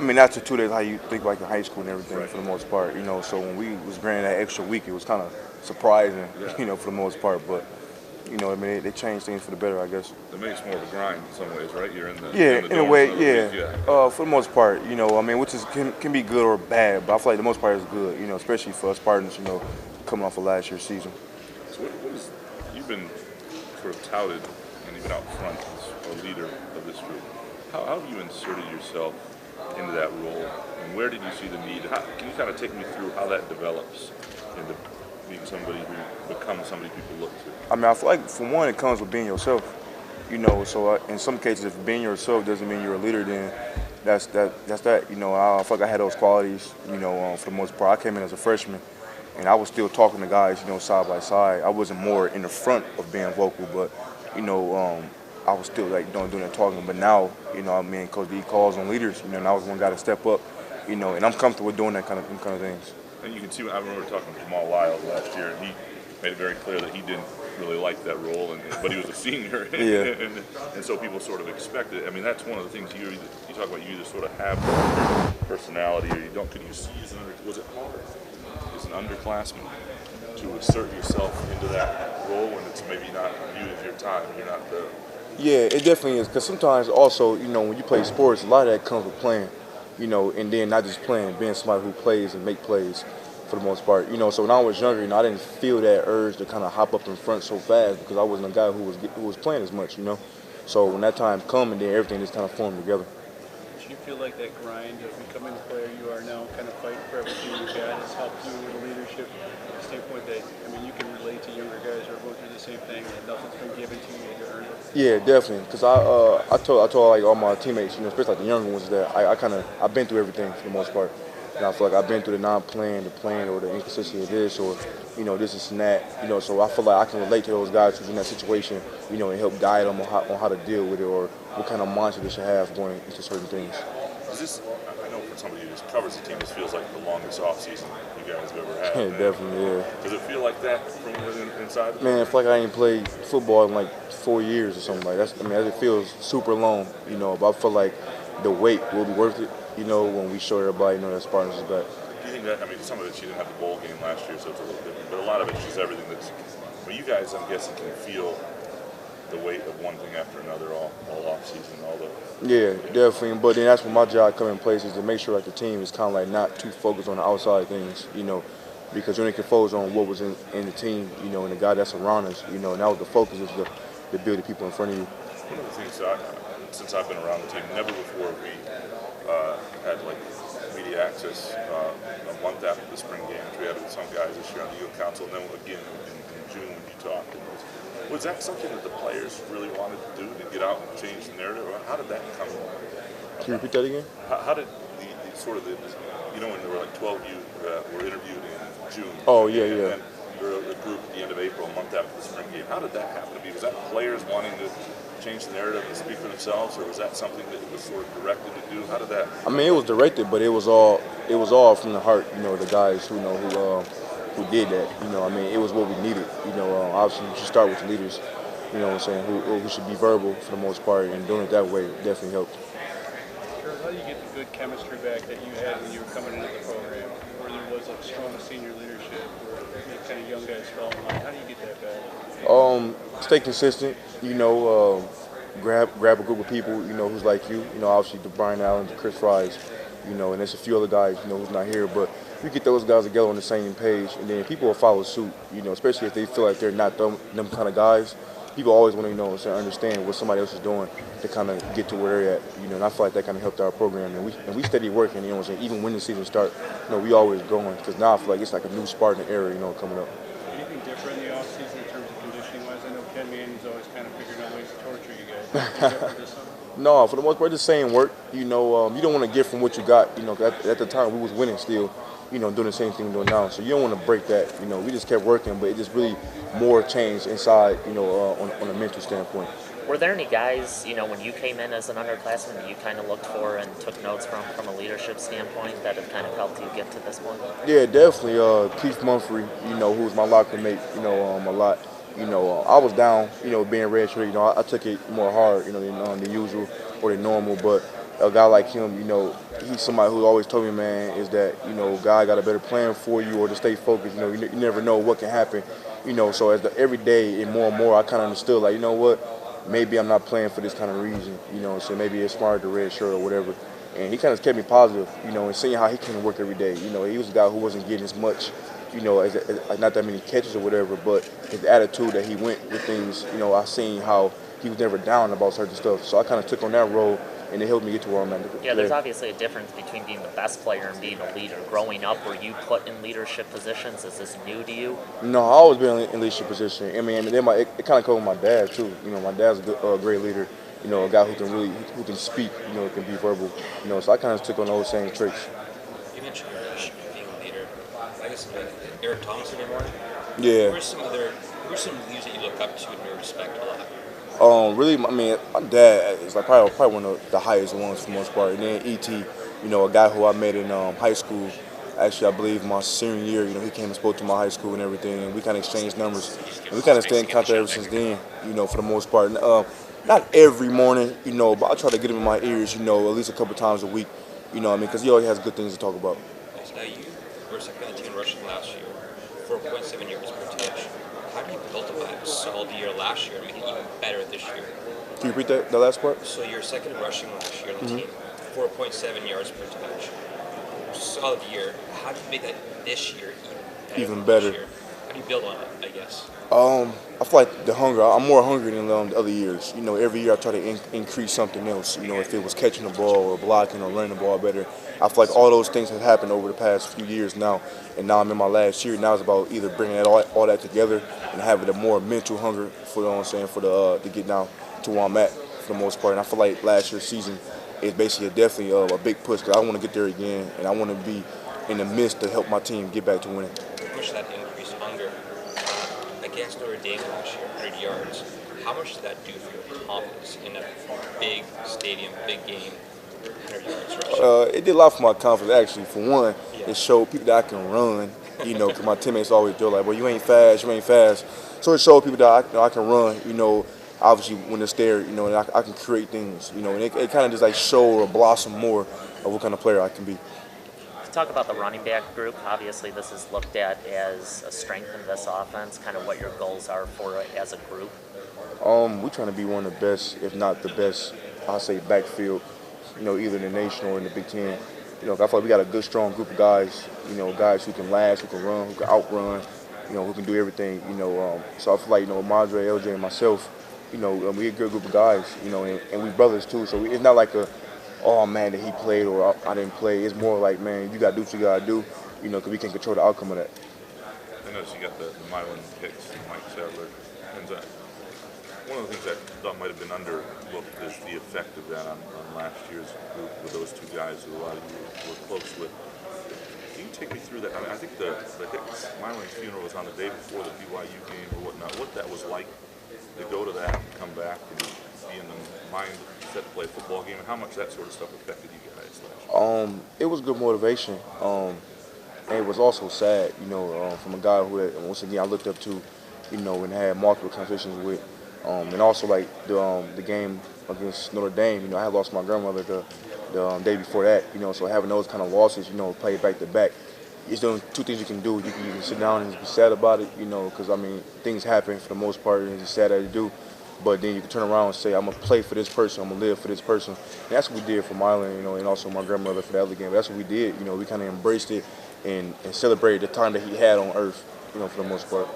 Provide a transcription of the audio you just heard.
mean, that's the 2 days how you think like in high school and everything Right. for the most part, So when we was granted that extra week, it was kind of surprising, Yeah. for the most part. But I mean, they changed things for the better, I guess. It makes more of a grind in some ways, right? You're Yeah, in the in a dorms way, another week, yeah. yeah. For the most part, I mean, which is can be good or bad, but I feel like the most part is good, especially for us partners, coming off of last year's season. So what is you've been sort of touted and even out front as a leader of this group. How have you inserted yourself into that role, and where did you see the need? Can you kind of take me through how that develops into being somebody who becomes somebody people look to? I mean, I feel like for one, it comes with being yourself. So in some cases, if being yourself doesn't mean you're a leader, then that's that. I feel like I had those qualities. For the most part, I came in as a freshman, and I was still talking to guys, side by side. I wasn't more in the front of being vocal, but I was still like doing that talking. But now, I mean, Coach D calls on leaders. And I was one guy to step up. And I'm comfortable with doing them kind of things. And you can see, I remember talking to Jamal Lyles last year, and he made it very clear that he didn't really like that role, but he was a senior, Yeah. and so people sort of expected it. I mean, that's one of the things you talk about. You either sort of have your personality or you don't. Could you see was it hard as an underclassman to assert yourself into that role when it's maybe not viewed as your time? You're not the Yeah, it definitely is. Because sometimes also, when you play sports, a lot of that comes with playing, and then not just playing, being somebody who plays and make plays for the most part. So when I was younger, I didn't feel that urge to kind of hop up in front so fast because I wasn't a guy who was playing as much, So when that time come and then everything just kind of formed together. Do you feel like that grind of becoming the player you are now, kind of fighting for everything you got, has helped you with a leadership standpoint that, you can relate to younger guys who are going through the same thing and nothing's been given to you to earn it? Yeah, definitely. Because I told like all my teammates, especially like the younger ones, that I've been through everything for the most part. And I feel like I've been through the non-playing, the playing, or the inconsistency of this, or this and that. So I feel like I can relate to those guys who's in that situation, and help guide them on how to deal with it, or what kind of mindset they should have going into certain things. Is this? I know for somebody who just covers the team, this feels like the longest offseason you guys have ever had. Definitely, yeah. Does it feel like that from inside? Man, I feel like I ain't played football in like 4 years or something like that. I mean, it feels super long, but I feel like the wait will be worth it, when we show everybody, that Spartans is back. Do you think that, some of it, she didn't have the bowl game last year, so it's a little different, but a lot of it's just everything that's, you guys, I'm guessing, can feel the weight of one thing after another all off season, all the. Yeah, definitely. But then that's when my job come in place is to make sure that the team is kind of like not too focused on the outside things, because when they can focus on what was in the team, and the guy that's around us, and that was the focus is to build the people in front of you. One of the things since I've been around the team, never before we had like media access a month after the spring game, which we had with some guys this year on the youth council, and then again in June when you talked. Was that something that the players really wanted to do, to get out and change the narrative? Or how did that come? Can you repeat that again? How did the sort of when there were like 12 youth were interviewed in June? Oh, yeah, and yeah. then there were a group at the end of April, a month after the spring game. How did that happen to be? Was that players wanting to change the narrative and speak for themselves, or was that something that was sort of directed to do? How did that? I mean, it was directed, but it was all from the heart. The guys who did that. I mean, it was what we needed. Obviously, you should start with the leaders. What I'm saying, who should be verbal for the most part, and doing it that way definitely helped. Gerald, how do you get the good chemistry back that you had when you were coming into the program, where there was a strong senior leadership, where kind of young guys fell in line? How do you get that back? Stay consistent. Grab a group of people. Who's like you. Obviously the Brian Allen, the Chris Fries. And there's a few other guys. Who's not here, but you get those guys together on the same page, and then people will follow suit. Especially if they feel like they're not them kind of guys. People always want to understand what somebody else is doing to kind of get to where they're at. And I feel like that kind of helped our program, and we steady working. Even when the season starts, we always going, because now I feel like it's like a new Spartan era, coming up. Anything different in the offseason in terms of conditioning wise? I know Ken Manning's always kind of figuring out ways to torture you guys. Anything different this summer? No, for the most part, the same work. You don't want to get from what you got. At the time we was winning still. Doing the same thing we're doing now. So you don't want to break that. We just kept working, but it just really more changed inside. On a mental standpoint. Were there any guys, when you came in as an underclassman that you kind of looked for and took notes from a leadership standpoint that have kind of helped you get to this point? Yeah, definitely. Keith Mumphrey, who was my locker mate, a lot. I was down, being redshirted. I took it more hard, than the usual or the normal. But a guy like him, he's somebody who always told me, man, is that, God got a better plan for you, or to stay focused. You never know what can happen. So every day and more, I kind of understood, like, you know what, maybe I'm not playing for this kind of reason. So maybe it's smart the red shirt or whatever. And he kind of kept me positive, and seeing how he came to work every day. He was a guy who wasn't getting as much, as not that many catches or whatever, but his attitude that he went with things, I seen how he was never down about certain stuff. So I kind of took on that role, and it helped me get to where I'm at today. Yeah, there's obviously a difference between being the best player and being a leader. Growing up, were you put in leadership positions? Is this new to you? No, I always been in leadership position. I mean, and then it kind of comes with my dad too. My dad's a great leader. A guy who can speak. Can be verbal. So I kind of took on those same traits. You mentioned being a leader. I guess Eric Thompson anymore. Yeah. Who are some leaders that you look up to and respect a lot? Really, I mean, my dad is like probably one of the highest ones for the most part. And then E.T., a guy who I met in high school. Actually, I believe my senior year, he came and spoke to my high school and everything, and we kind of exchanged numbers. And we kind of stayed in contact ever since then, for the most part. Not every morning, but I try to get him in my ears, at least a couple times a week, because he always has good things to talk about. So now you were second on the team in rushing last year, 4.7 yards per touch. How do you build upon a solid year last year and make it even better this year? Can you repeat that last part? So you're second in rushing last year on the team, 4.7 yards per touch. Solid year. How do you make that this year even better? How do you build on it, I guess? I feel like the hunger. I'm more hungry than the other years. Every year I try to increase something else. If it was catching the ball or blocking or running the ball better. I feel like all those things have happened over the past few years now, and now I'm in my last year. Now it's about either bringing all that together and having a more mental hunger for to get down to where I'm at for the most part. And I feel like last year's season is basically definitely a big push because I want to get there again, and I want to be in the midst to help my team get back to winning. How much that increased hunger against Notre Dame last year, 100 yards? How much did that do for your confidence in a big stadium, big game? 100 yards rushing? It did a lot for my confidence, actually. For one, it showed people that I can run, because my teammates always do like, well, you ain't fast. So it showed people that I can run, obviously when it's there, and I can create things, and it kind of just like show or blossom more of what kind of player I can be. Talk about the running back group. Obviously, this is looked at as a strength in this offense, kind of what your goals are for it as a group. We're trying to be one of the best, if not the best, I'll say backfield, either in the nation or in the Big Ten. I feel like we got a good, strong group of guys, guys who can last, who can run, who can outrun, who can do everything, So I feel like, Madre, LJ, and myself, we're a good group of guys, and we brothers too. So it's not like oh man, that he played or I didn't play. It's more like, man, you got to do what you got to do, because we can control the outcome of that. I noticed you got the Mylan Hicks and Mike Sadler. And one of the things that I thought might have been underlooked is the effect of that on last year's group with those two guys who a lot of you were close with. Can you take me through that? I mean, I think the Hicks Mylan funeral was on the day before the BYU game or whatnot. What that was like to go to that and come back and be in the mind set to play a football game, and how much that sort of stuff affected you guys last year? It was good motivation, and it was also sad, from a guy who, once again, I looked up to, and had multiple conversations with, and also like the game against Notre Dame. I had lost my grandmother the day before that, so having those kind of losses, played back to back. It's doing two things you can do. You can sit down and be sad about it, because I mean things happen for the most part, and it's sad that you do. But then you can turn around and say, I'm going to play for this person, I'm going to live for this person. And that's what we did for Mylan, and also my grandmother for the other game. That's what we did. We kind of embraced it and celebrated the time that he had on earth, for the most part.